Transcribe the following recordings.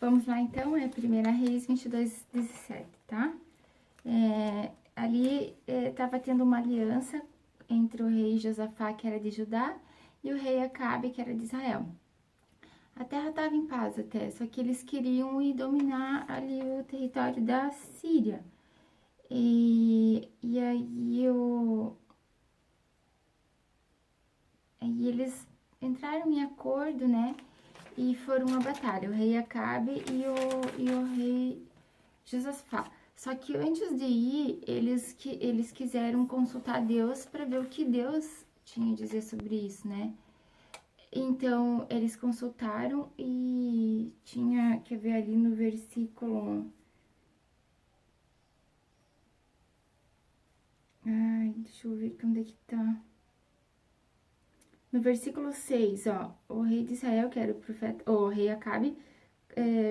Vamos lá, então, é 1 Reis 22, 17, tá? Ali estava tendo uma aliança entre o rei Josafá, que era de Judá, e o rei Acabe, que era de Israel. A terra estava em paz até, só que eles queriam ir dominar ali o território da Síria. E aí eles entraram em acordo, né? E foram à batalha, o rei Acabe e o rei Josafá. Só que antes de ir, eles quiseram consultar Deus para ver o que Deus tinha a dizer sobre isso, né? Então, eles consultaram e tinha, quer ver ali no versículo... Ai, deixa eu ver onde é que tá. No versículo 6, ó, o rei de Israel, que era o profeta, o rei Acabe,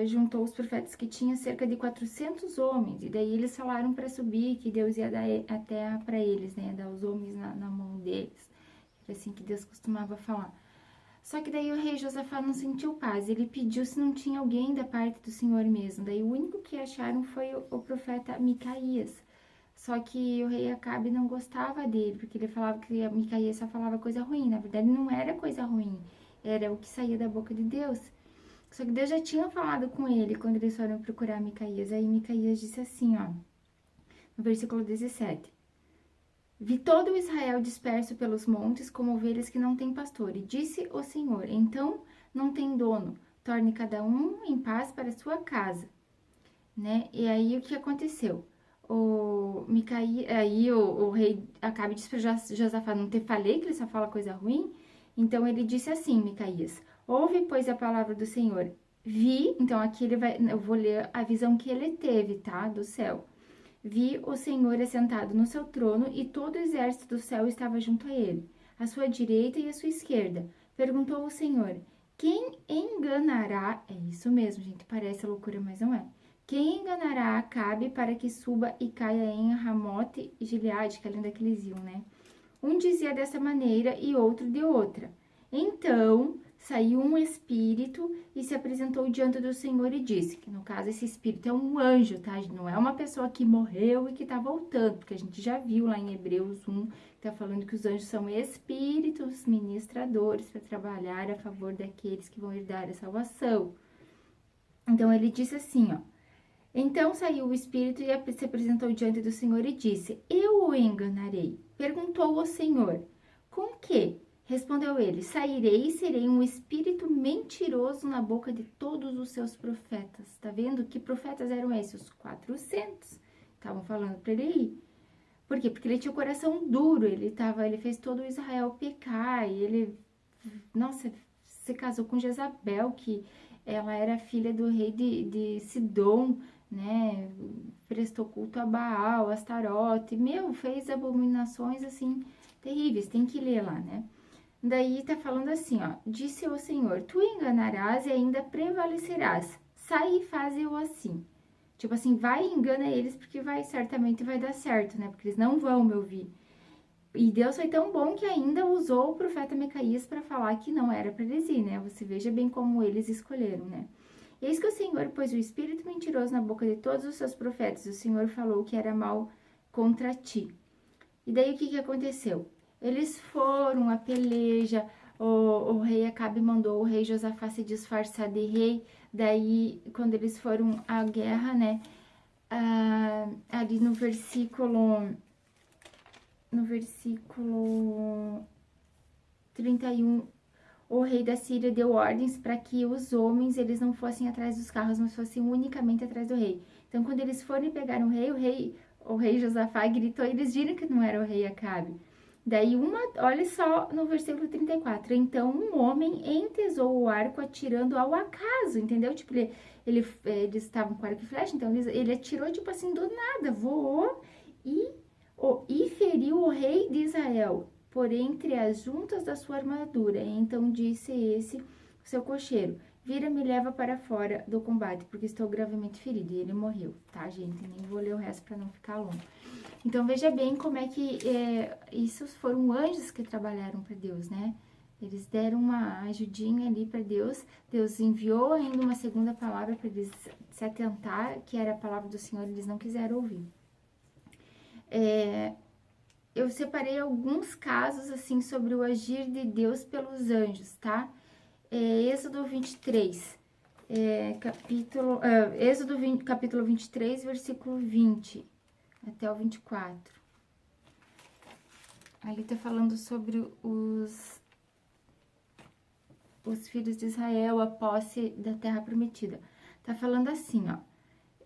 juntou os profetas que tinha cerca de 400 homens, e daí eles falaram para subir, que Deus ia dar a terra para eles, né, dar os homens na mão deles, era assim que Deus costumava falar. Só que daí o rei Josafá não sentiu paz, ele pediu se não tinha alguém da parte do Senhor mesmo, daí o único que acharam foi o profeta Micaías. Só que o rei Acabe não gostava dele, porque ele falava que Micaías só falava coisa ruim. Na verdade, não era coisa ruim, era o que saía da boca de Deus. Só que Deus já tinha falado com ele quando eles foram procurar Micaías. Aí Micaías disse assim, ó, no versículo 17. Vi todo o Israel disperso pelos montes, como ovelhas que não têm pastor. E disse o Senhor, então não tem dono, torne cada um em paz para sua casa. Né? E aí o que aconteceu? O rei Acabe disse para Josafá, não te falei que ele só fala coisa ruim? Então ele disse assim, Micaías, ouve, pois, a palavra do Senhor. Vi, então aqui eu vou ler a visão que ele teve, tá? Do céu. Vi o Senhor assentado no seu trono e todo o exército do céu estava junto a ele, à sua direita e à sua esquerda. Perguntou o Senhor, quem enganará? É isso mesmo, gente, parece loucura, mas não é. Quem enganará Acabe para que suba e caia em Ramote e Gileade, que é além daqueles iam, né? Um dizia dessa maneira e outro de outra. Então saiu um espírito e se apresentou diante do Senhor e disse, que no caso esse espírito é um anjo, tá? Não é uma pessoa que morreu e que tá voltando, porque a gente já viu lá em Hebreus 1, que tá falando que os anjos são espíritos ministradores para trabalhar a favor daqueles que vão herdar a salvação. Então ele disse assim, ó. Então saiu o espírito e se apresentou diante do Senhor e disse, eu o enganarei. Perguntou o Senhor, com que? Respondeu ele, sairei e serei um espírito mentiroso na boca de todos os seus profetas. Tá vendo? Que profetas eram esses? Os 400. Estavam falando para ele ir. Por quê? Porque ele tinha o coração duro, ele fez todo o Israel pecar, e ele, nossa, se casou com Jezabel, que ela era filha do rei de Sidom, né, prestou culto a Baal, Astarote, fez abominações, assim, terríveis, tem que ler lá, né. Daí tá falando assim, ó, disse o Senhor, tu enganarás e ainda prevalecerás, sai e faze-o assim. Tipo assim, vai e engana eles, porque certamente vai dar certo, né, porque eles não vão me ouvir. E Deus foi tão bom que ainda usou o profeta Micaías para falar que não era para eles ir, né, você veja bem como eles escolheram, né. Eis que o Senhor pôs o espírito mentiroso na boca de todos os seus profetas. O Senhor falou que era mal contra ti. E daí o que aconteceu? Eles foram a peleja, o rei Acabe mandou o rei Josafá se disfarçar de rei. Daí, quando eles foram à guerra, né? Ali no versículo 31, o rei da Síria deu ordens para que os homens, eles não fossem atrás dos carros, mas fossem unicamente atrás do rei. Então, quando eles foram e pegaram o rei Josafá gritou e eles viram que não era o rei Acabe. Daí, olha só no versículo 34. Então, um homem entesou o arco atirando ao acaso, entendeu? Tipo, eles estavam com arco e flecha, então ele atirou, tipo assim, do nada, voou e feriu o rei de Israel por entre as juntas da sua armadura. Então disse esse, seu cocheiro, vira-me e leva para fora do combate, porque estou gravemente ferido. E ele morreu, tá, gente? Nem vou ler o resto para não ficar longo. Então veja bem como é que isso foram anjos que trabalharam para Deus, né? Eles deram uma ajudinha ali para Deus. Deus enviou ainda uma segunda palavra para eles se atentar, que era a palavra do Senhor, eles não quiseram ouvir. Eu separei alguns casos, assim, sobre o agir de Deus pelos anjos, tá? Êxodo 23, capítulo 23, versículo 20 até o 24. Ali tá falando sobre os filhos de Israel, a posse da terra prometida. Tá falando assim, ó.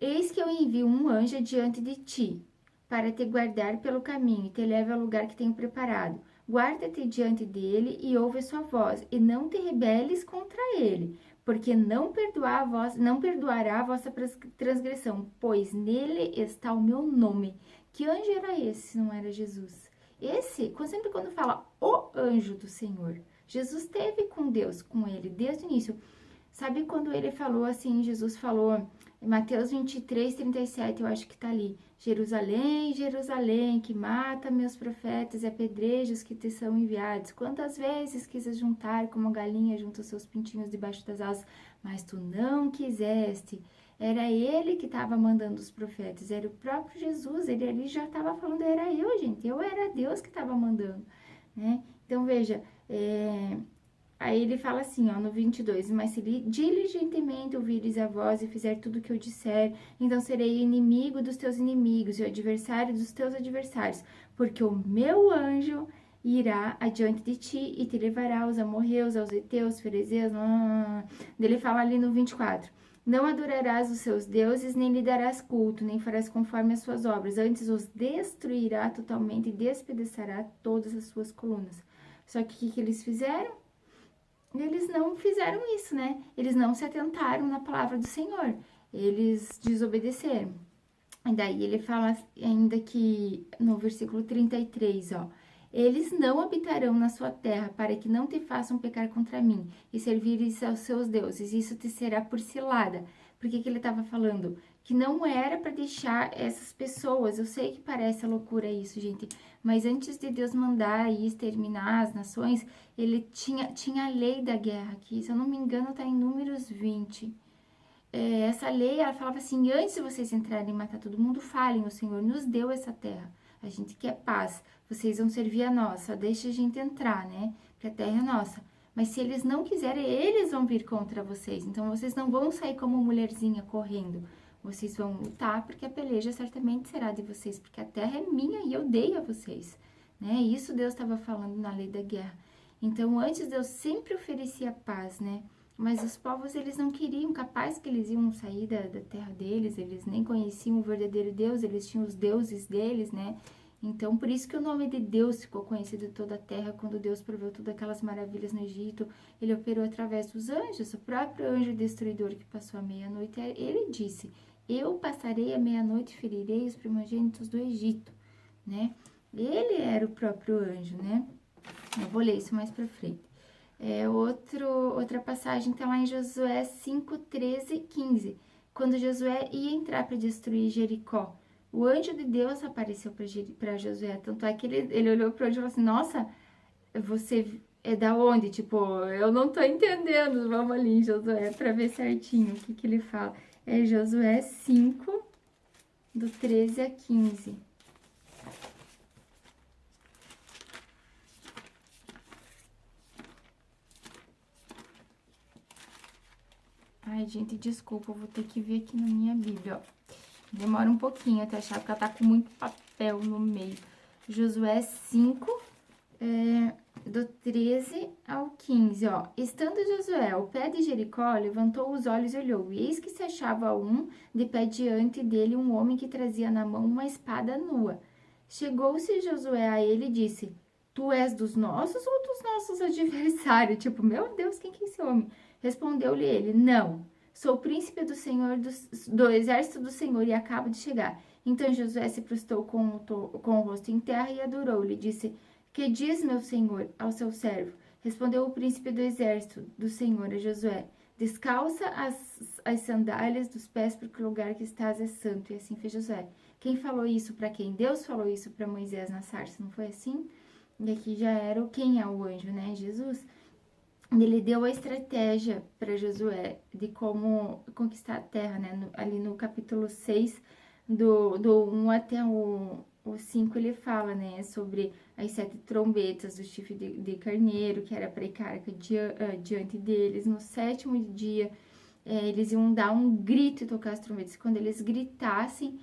Eis que eu envio um anjo diante de ti, para te guardar pelo caminho e te leve ao lugar que tenho preparado. Guarda-te diante dele e ouve a sua voz, e não te rebeles contra ele, porque não perdoará a vossa transgressão, pois nele está o meu nome. Que anjo era esse, se não era Jesus? Esse, sempre quando fala o anjo do Senhor, Jesus esteve com Deus, com ele, desde o início. Sabe quando ele falou assim, Jesus falou, em Mateus 23, 37, eu acho que tá ali. Jerusalém, Jerusalém, que mata meus profetas e apedreja os que te são enviados. Quantas vezes quis juntar como a galinha junto aos seus pintinhos debaixo das asas, mas tu não quiseste. Era ele que estava mandando os profetas, era o próprio Jesus, ele ali já estava falando, era eu, gente, eu era Deus que estava mandando, né? Então, veja, aí ele fala assim, ó, no 22, mas se diligentemente ouvires a voz e fizer tudo o que eu disser, então serei inimigo dos teus inimigos e o adversário dos teus adversários, porque o meu anjo irá adiante de ti e te levará aos amorreus, aos heteus, ferezeus, Ele fala ali no 24, não adorarás os seus deuses, nem lhe darás culto, nem farás conforme as suas obras, antes os destruirá totalmente e despedaçará todas as suas colunas. Só que o que eles fizeram? Eles não fizeram isso, né? Eles não se atentaram na palavra do Senhor. Eles desobedeceram. E daí ele fala ainda que no versículo 33, ó. Eles não habitarão na sua terra para que não te façam pecar contra mim e servires aos seus deuses. Isso te será por cilada. Por que ele estava falando? Que não era para deixar essas pessoas. Eu sei que parece loucura isso, gente. Mas antes de Deus mandar e exterminar as nações, ele tinha a lei da guerra, que se eu não me engano está em Números 20. Essa lei, ela falava assim, antes de vocês entrarem e matar todo mundo, falem, o Senhor nos deu essa terra. A gente quer paz, vocês vão servir a nós, só deixa a gente entrar, né? Porque a terra é nossa. Mas se eles não quiserem, eles vão vir contra vocês. Então, vocês não vão sair como mulherzinha correndo. Vocês vão lutar, porque a peleja certamente será de vocês, porque a terra é minha e eu dei a vocês, né? Isso Deus estava falando na lei da guerra. Então, antes Deus sempre oferecia paz, né? Mas os povos, eles não queriam, capaz que eles iam sair da terra deles, eles nem conheciam o verdadeiro Deus, eles tinham os deuses deles, né? Então, por isso que o nome de Deus ficou conhecido em toda a terra, quando Deus proveu todas aquelas maravilhas no Egito, ele operou através dos anjos, o próprio anjo destruidor que passou a meia-noite, ele disse, eu passarei a meia-noite e ferirei os primogênitos do Egito, né? Ele era o próprio anjo, né? Eu vou ler isso mais pra frente. Outra passagem está lá em Josué 5, 13 e 15. Quando Josué ia entrar para destruir Jericó, o anjo de Deus apareceu para Josué. Tanto é que ele olhou para o anjo e falou assim, nossa, você é da onde? Tipo, eu não tô entendendo. Vamos ali em Josué para ver certinho o que ele fala. É Josué 5, do 13 a 15. Ai, gente, desculpa, eu vou ter que ver aqui na minha Bíblia, ó. Demora um pouquinho até achar, porque ela tá com muito papel no meio. Josué 5, do 13 ao 15, ó. Estando Josué ao pé de Jericó, levantou os olhos e olhou. E eis que se achava de pé diante dele, um homem que trazia na mão uma espada nua. Chegou-se Josué a ele e disse, tu és dos nossos ou dos nossos adversários? Tipo, meu Deus, quem que é esse homem? Respondeu-lhe ele, não, sou príncipe do Senhor, do exército do Senhor e acabo de chegar. Então Josué se prostrou com o rosto em terra e adorou-lhe, disse, que diz meu senhor ao seu servo? Respondeu o príncipe do exército do Senhor a Josué, descalça as sandálias dos pés, porque o lugar que estás é santo. E assim fez Josué. Quem falou isso para quem? Deus falou isso para Moisés na sarça, não foi assim? E aqui já era quem é o anjo, né? Jesus. ele deu a estratégia para Josué de como conquistar a terra, né? Ali no capítulo 6, do 1 até o 5, ele fala, né? Sobre as 7 trombetas do chifre de carneiro, que era para ir carga diante deles. No 7º dia, eles iam dar um grito e tocar as trombetas. Quando eles gritassem,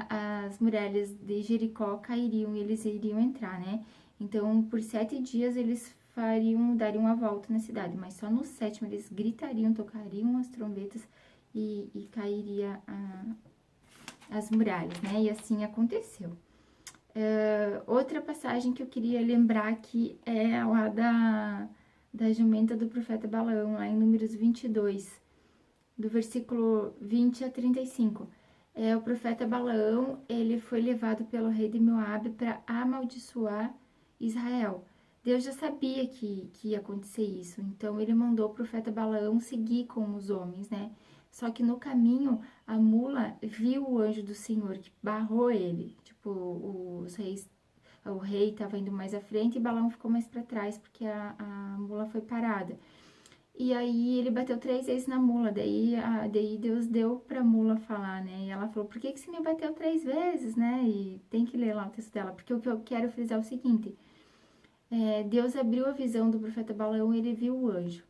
as muralhas de Jericó cairiam e eles iriam entrar, né? Então, por 7 dias, eles dariam a volta na cidade, mas só no 7º eles gritariam, tocariam as trombetas e cairia as muralhas, né? E assim aconteceu. Outra passagem que eu queria lembrar aqui é lá da jumenta do profeta Balaão, lá em Números 22, do versículo 20 a 35. O profeta Balaão, ele foi levado pelo rei de Moabe para amaldiçoar Israel. Deus já sabia que ia acontecer isso, então ele mandou o profeta Balaão seguir com os homens, né? Só que no caminho, a mula viu o anjo do Senhor que barrou ele. Tipo, o rei estava indo mais à frente e Balaão ficou mais para trás, porque a mula foi parada. E aí ele bateu 3 vezes na mula, daí Deus deu pra mula falar, né? E ela falou, por que você me bateu 3 vezes, né? E tem que ler lá o texto dela, porque o que eu quero frisar é o seguinte, Deus abriu a visão do profeta Balaão e ele viu o anjo.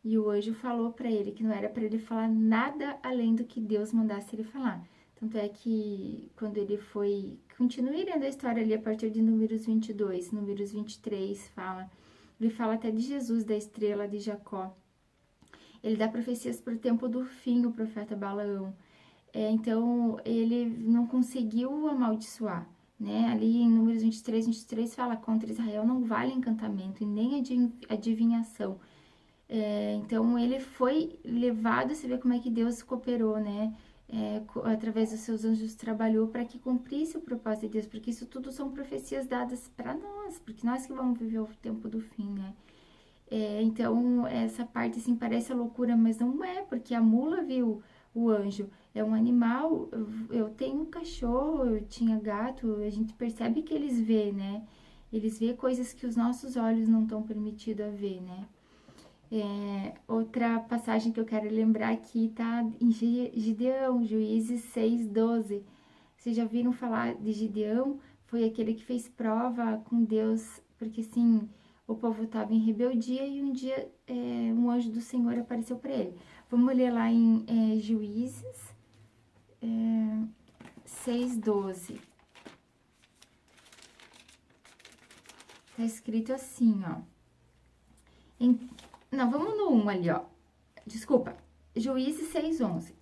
E o anjo falou pra ele que não era pra ele falar nada além do que Deus mandasse ele falar. Tanto é que quando ele foi... Continue lendo a história ali a partir de Números 22, Números 23 fala... Ele fala até de Jesus, da estrela de Jacó. Ele dá profecias para o tempo do fim, o profeta Balaão. Então, ele não conseguiu amaldiçoar, né? Ali em Números 23 fala, contra Israel não vale encantamento e nem adivinhação. Então, ele foi levado, você vê como é que Deus cooperou, né? Através dos seus anjos trabalhou para que cumprisse o propósito de Deus, porque isso tudo são profecias dadas para nós, porque nós que vamos viver o tempo do fim, né? Então, essa parte, assim, parece loucura, mas não é, porque a mula viu o anjo. É um animal, eu tenho um cachorro, eu tinha gato, a gente percebe que eles vê, né? Eles vê coisas que os nossos olhos não estão permitidos a ver, né? Outra passagem que eu quero lembrar aqui tá em Gideão, Juízes 6:12. Vocês já viram falar de Gideão? Foi aquele que fez prova com Deus, porque assim, o povo estava em rebeldia e um dia um anjo do Senhor apareceu para ele. Vamos ler lá em Juízes 6:12. Tá escrito assim, ó. Não, vamos no 1 ali, ó. Desculpa. Juízes 6:11.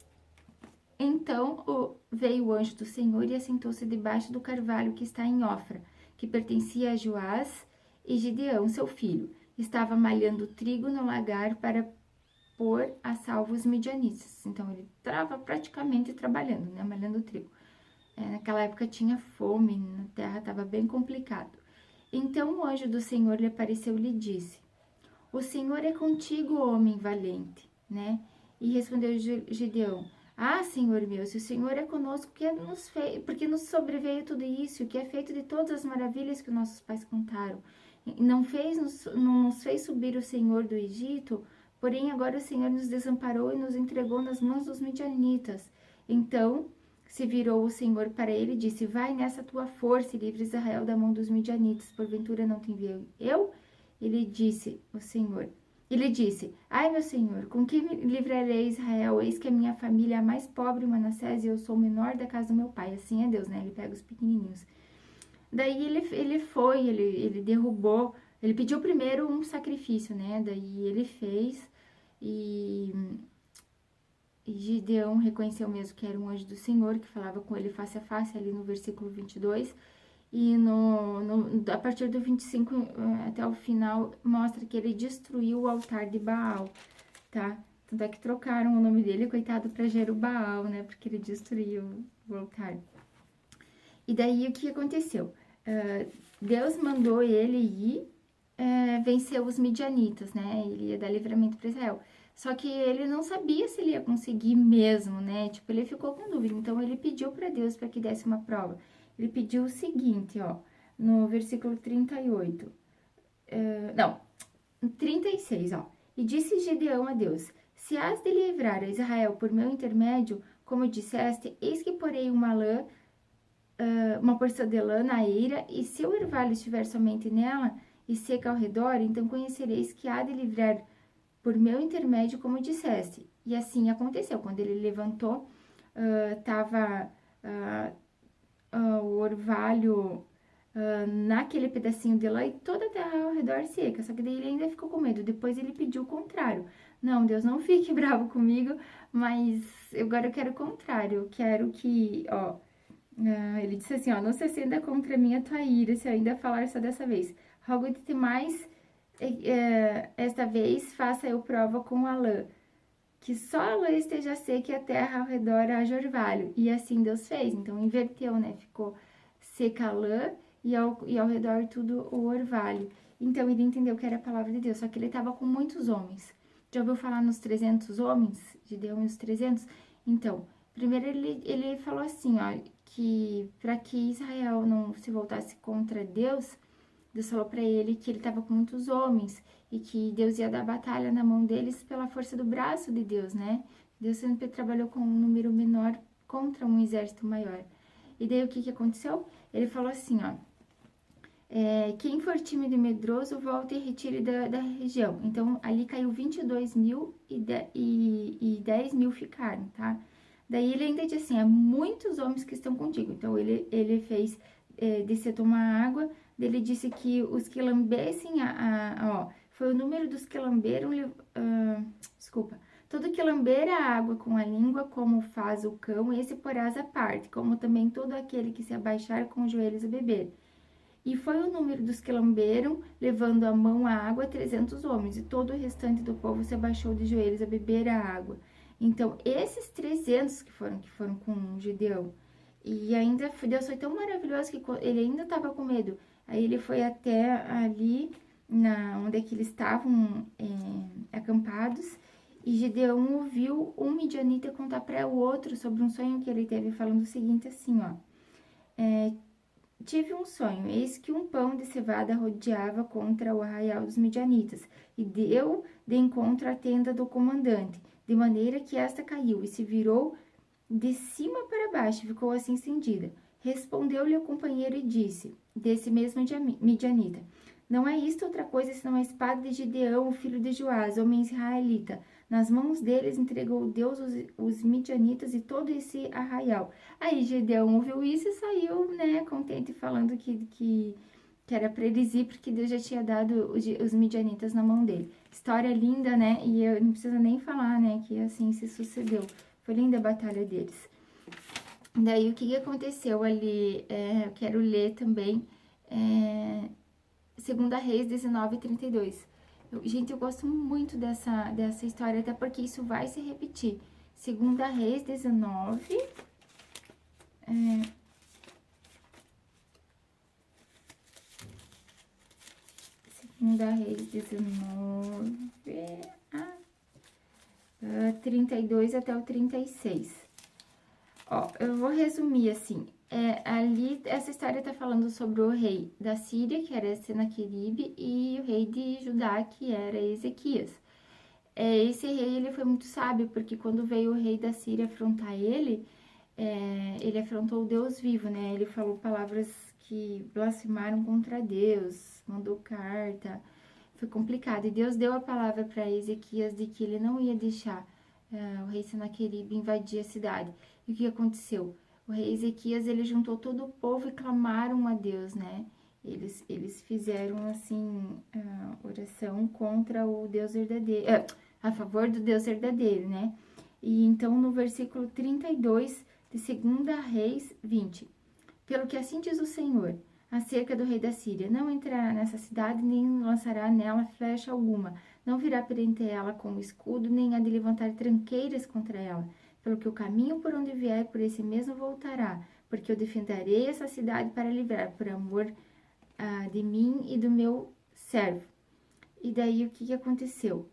Então veio o anjo do Senhor e assentou-se debaixo do carvalho que está em Ofra, que pertencia a Joás, e Gideão, seu filho, estava malhando trigo no lagar para pôr a salvo os midianitas. Então, ele estava praticamente trabalhando, né, malhando trigo. Naquela época tinha fome, na terra estava bem complicado. Então, o anjo do Senhor lhe apareceu e lhe disse, o Senhor é contigo, homem valente, né? E respondeu Gideão, Senhor meu, se o Senhor é conosco, porque nos sobreveio tudo isso, que é feito de todas as maravilhas que nossos pais contaram. Não nos fez subir o Senhor do Egito, porém agora o Senhor nos desamparou e nos entregou nas mãos dos midianitas. Então se virou o Senhor para ele e disse, vai nessa tua força e livre Israel da mão dos midianitas, porventura não te enviei eu? Ele disse, ai meu Senhor, com que me livrarei Israel? Eis que a minha família é a mais pobre, Manassés, e eu sou o menor da casa do meu pai. Assim é Deus, né? Ele pega os pequenininhos. Daí ele derrubou, ele pediu primeiro um sacrifício, né? Daí ele fez e Gideão reconheceu mesmo que era um anjo do Senhor, que falava com ele face a face, ali no versículo 22. E a partir do 25 até o final, mostra que ele destruiu o altar de Baal, tá? Tanto é que trocaram o nome dele, coitado, para Jerubaal, né? Porque ele destruiu o altar. E daí, o que aconteceu? Deus mandou ele ir vencer os midianitas, né? Ele ia dar livramento para Israel. Só que ele não sabia se ele ia conseguir mesmo, né? Tipo, ele ficou com dúvida. Então, ele pediu para Deus para que desse uma prova. Ele pediu o seguinte, ó, no versículo 38. Não, 36, ó. E disse Gedeão a Deus: Se has de livrar a Israel por meu intermédio, como disseste, eis que porei uma porção de lã na eira, e se o orvalho estiver somente nela, e seca ao redor, então conhecereis que há de livrar por meu intermédio, como disseste. E assim aconteceu. Quando ele levantou, estava o orvalho naquele pedacinho de lã e toda a terra ao redor seca. Só que daí ele ainda ficou com medo. Depois ele pediu o contrário. Não, Deus, não fique bravo comigo, mas agora eu quero o contrário. Eu quero que, ele disse assim, não se acenda contra mim a tua ira, se eu ainda falar só dessa vez. Rogo-te mais, esta vez faça eu prova com a lã, que só a lã esteja seca e a terra ao redor haja orvalho. E assim Deus fez, então inverteu, né? Ficou seca a lã e ao redor tudo o orvalho. Então ele entendeu que era a palavra de Deus, só que ele estava com muitos homens. Já ouviu falar nos 300 homens? Gideão e os 300? Então, primeiro ele falou assim, que para que Israel não se voltasse contra Deus, Deus falou para ele que ele estava com muitos homens e que Deus ia dar batalha na mão deles pela força do braço de Deus, né? Deus sempre trabalhou com um número menor contra um exército maior. E daí o que aconteceu? Ele falou assim, quem for tímido e medroso, volte e retire da região. Então, ali caiu 22 mil e 10 mil ficaram, tá? Daí ele ainda disse assim, há muitos homens que estão contigo. Então, ele fez descer tomar água. Ele disse que os que lambessem foi o número dos que lamberam, todo que lamber a água com a língua, como faz o cão, esse porás à parte, como também todo aquele que se abaixar com os joelhos a beber. E foi o número dos que lamberam, levando a mão à água, 300 homens, e todo o restante do povo se abaixou de joelhos a beber a água. Então, esses 300 que foram com Gideão, e ainda Deus foi tão maravilhoso que ele ainda estava com medo. Aí ele foi até ali, onde é que eles estavam acampados, e Gideão ouviu um midianita contar para o outro sobre um sonho que ele teve, falando o seguinte assim, tive um sonho, eis que um pão de cevada rodeava contra o arraial dos midianitas, e deu de encontro à tenda do comandante, de maneira que esta caiu e se virou de cima para baixo, ficou assim estendida. Respondeu-lhe o companheiro e disse, desse mesmo midianita, não é isto outra coisa senão a espada de Gideão, o filho de Joás, homem israelita. Nas mãos deles entregou Deus os midianitas e todo esse arraial. Aí Gideão ouviu isso e saiu, né, contente, falando que era para eles ir, porque Deus já tinha dado os midianitas na mão dele. História linda, né, e eu não preciso nem falar, né, que assim se sucedeu. Foi linda a batalha deles. Daí, o que aconteceu ali, eu quero ler também, 2 Reis 19:32. Gente, eu gosto muito dessa história, até porque isso vai se repetir. 2 Reis 19... Segunda Reis 19... 32 até o 36. Eu vou resumir assim. Ali, essa história tá falando sobre o rei da Síria, que era Senaqueribe, e o rei de Judá, que era Ezequias. Esse rei, ele foi muito sábio, porque quando veio o rei da Síria afrontar ele afrontou o Deus vivo, né? Ele falou palavras que blasfemaram contra Deus, mandou carta, foi complicado. E Deus deu a palavra para Ezequias de que ele não ia deixar o rei Senaqueribe invadir a cidade. E o que aconteceu? O rei Ezequias, ele juntou todo o povo e clamaram a Deus, né? Eles fizeram, assim, oração contra o Deus verdadeiro, a favor do Deus verdadeiro, né? E então, no versículo 32 de 2 Reis 20, pelo que assim diz o Senhor, acerca do rei da Síria, não entrará nessa cidade, nem lançará nela flecha alguma, não virá perante ela com escudo, nem há de levantar tranqueiras contra ela, pelo que o caminho por onde vier, por esse mesmo voltará, porque eu defenderei essa cidade para livrar, por amor de mim e do meu servo. E daí, o que aconteceu?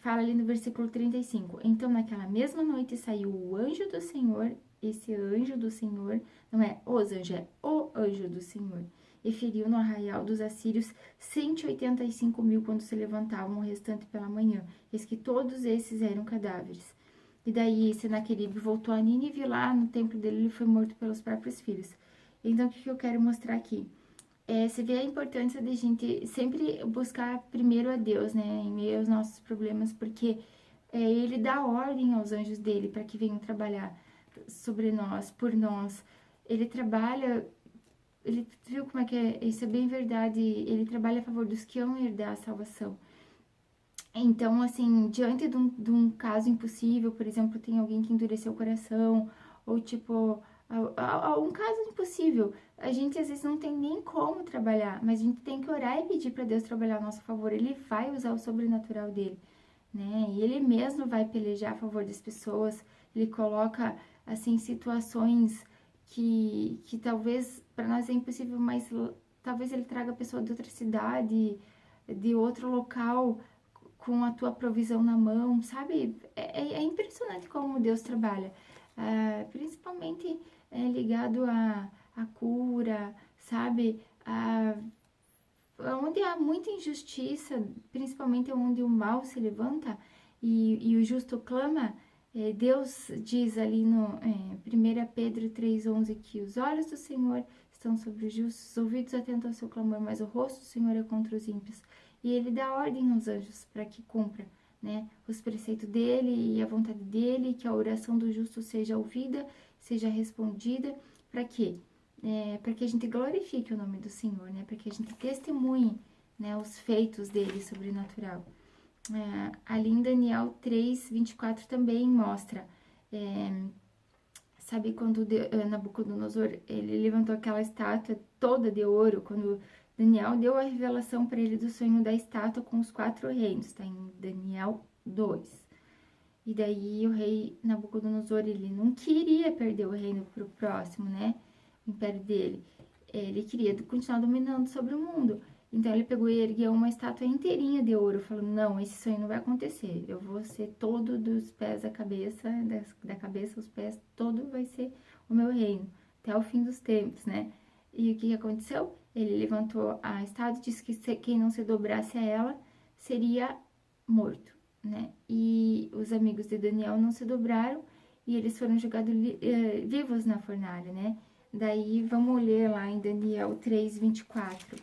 Fala ali no versículo 35, então naquela mesma noite saiu o anjo do Senhor, esse anjo do Senhor, não é os anjos, é o anjo do Senhor, e feriu no arraial dos assírios 185.000 quando se levantavam o restante pela manhã. Eis que todos esses eram cadáveres. E daí Senaqueribe voltou a Nínive, lá no templo dele ele foi morto pelos próprios filhos. Então, o que eu quero mostrar aqui? Você vê a importância de a gente sempre buscar primeiro a Deus, né, em meio aos nossos problemas, porque Ele dá ordem aos anjos dele para que venham trabalhar sobre nós, por nós. Ele trabalha, ele viu como é que é, isso é bem verdade, ele trabalha a favor dos que vão herdar a salvação. Então, assim, diante de um caso impossível, por exemplo, tem alguém que endureceu o coração, ou tipo, um caso impossível, a gente às vezes não tem nem como trabalhar, mas a gente tem que orar e pedir para Deus trabalhar a nosso favor. Ele vai usar o sobrenatural dele, né? E ele mesmo vai pelejar a favor das pessoas, ele coloca, assim, situações que talvez para nós é impossível, mas talvez ele traga a pessoa de outra cidade, de outro local, com a tua provisão na mão, sabe? É impressionante como Deus trabalha, principalmente ligado à cura, sabe? Onde há muita injustiça, principalmente onde o mal se levanta e o justo clama, Deus diz ali no 1 Pedro 3,11 que os olhos do Senhor estão sobre os justos, os ouvidos atentos ao seu clamor, mas o rosto do Senhor é contra os ímpios. E ele dá ordem aos anjos para que cumpra, né, os preceitos dele e a vontade dele, que a oração do justo seja ouvida, seja respondida, para quê? Para que a gente glorifique o nome do Senhor, né, para que a gente testemunhe, né, os feitos dele sobrenatural. Ali em Daniel 3:24 também mostra, sabe quando Nabucodonosor, ele levantou aquela estátua toda de ouro, quando Daniel deu a revelação para ele do sonho da estátua com os 4 reinos, tá em Daniel 2. E daí o rei Nabucodonosor, ele não queria perder o reino pro próximo, né, o império dele. Ele queria continuar dominando sobre o mundo. Então ele pegou e ergueu uma estátua inteirinha de ouro, falando, não, esse sonho não vai acontecer, eu vou ser todo dos pés à cabeça, da cabeça aos pés, todo vai ser o meu reino, até o fim dos tempos, né? E o que aconteceu? Ele levantou a estátua e disse que quem não se dobrasse a ela seria morto, né? E os amigos de Daniel não se dobraram e eles foram jogados vivos na fornalha, né? Daí vamos ler lá em Daniel 3:24.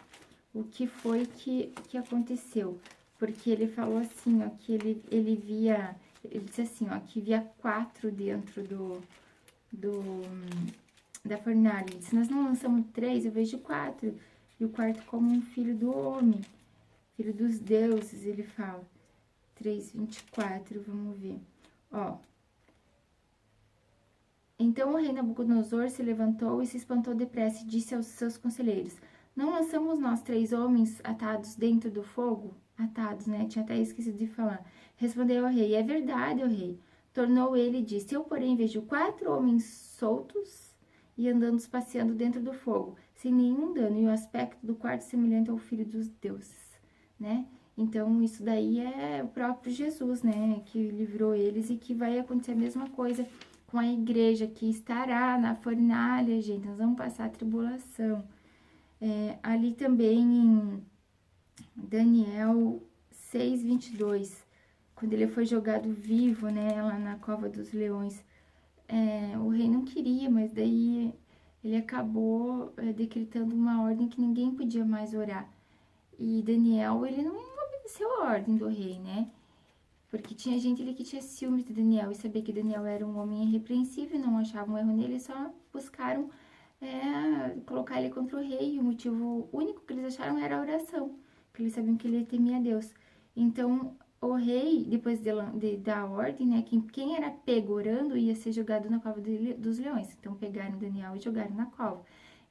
O que foi que aconteceu? Porque ele falou assim, ó, que ele via, ele disse assim, ó, que via 4 dentro da fornalha. Ele disse, nós não lançamos 3, eu vejo 4. E o quarto como um filho do homem, filho dos deuses, ele fala. 3:24, vamos ver. Ó. Então o rei Nabucodonosor se levantou e se espantou depressa e disse aos seus conselheiros, não lançamos nós 3 homens atados dentro do fogo? Atados, né? Tinha até esquecido de falar. Respondeu ao rei, é verdade, ó rei. Tornou ele e disse, eu porém vejo 4 homens soltos e andando passeando dentro do fogo, sem nenhum dano, e o aspecto do quarto semelhante ao filho dos deuses, né? Então, isso daí é o próprio Jesus, né? Que livrou eles e que vai acontecer a mesma coisa com a igreja, que estará na fornalha, gente. Nós vamos passar a tribulação. Ali também em Daniel 6:22, quando ele foi jogado vivo, né, lá na cova dos leões, o rei não queria, mas daí ele acabou decretando uma ordem que ninguém podia mais orar. E Daniel, ele não obedeceu a ordem do rei, né? Porque tinha gente ali que tinha ciúmes de Daniel e sabia que Daniel era um homem irrepreensível, não achavam erro nele, só buscaram colocar ele contra o rei. E o motivo único que eles acharam era a oração, porque eles sabiam que ele temia a Deus. Então, o rei, depois de dar a ordem, né, quem era pego orando ia ser jogado na cova dos leões. Então, pegaram Daniel e jogaram na cova.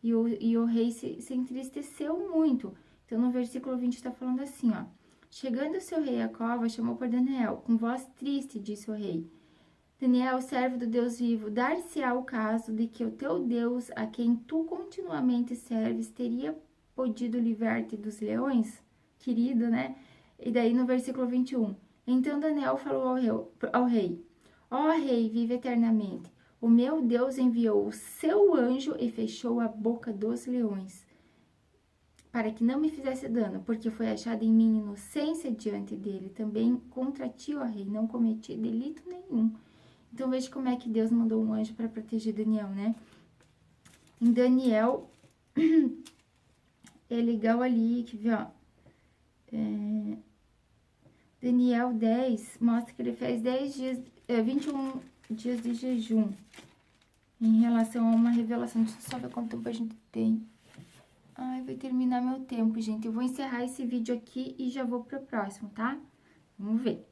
E o rei se entristeceu muito. Então, no versículo 20 está falando assim, ó. Chegando o seu rei à cova, chamou por Daniel. Com voz triste, disse o rei. Daniel, servo do Deus vivo, dar-se-á o caso de que o teu Deus, a quem tu continuamente serves, teria podido livrar-te dos leões? Querido, né? E daí no versículo 21. Então Daniel falou ao rei. Ó rei, vive eternamente. O meu Deus enviou o seu anjo e fechou a boca dos leões. para que não me fizesse dano, porque foi achada em mim inocência diante dele. Também contra ti, ó rei, não cometi delito nenhum. Então, veja como é que Deus mandou um anjo para proteger Daniel, né? Em Daniel, é legal ali, que vê, ó. Daniel 10 mostra que ele fez 21 dias de jejum em relação a uma revelação. Deixa eu só ver quanto tempo a gente tem. Ai, vai terminar meu tempo, gente. Eu vou encerrar esse vídeo aqui e já vou pro próximo, tá? Vamos ver.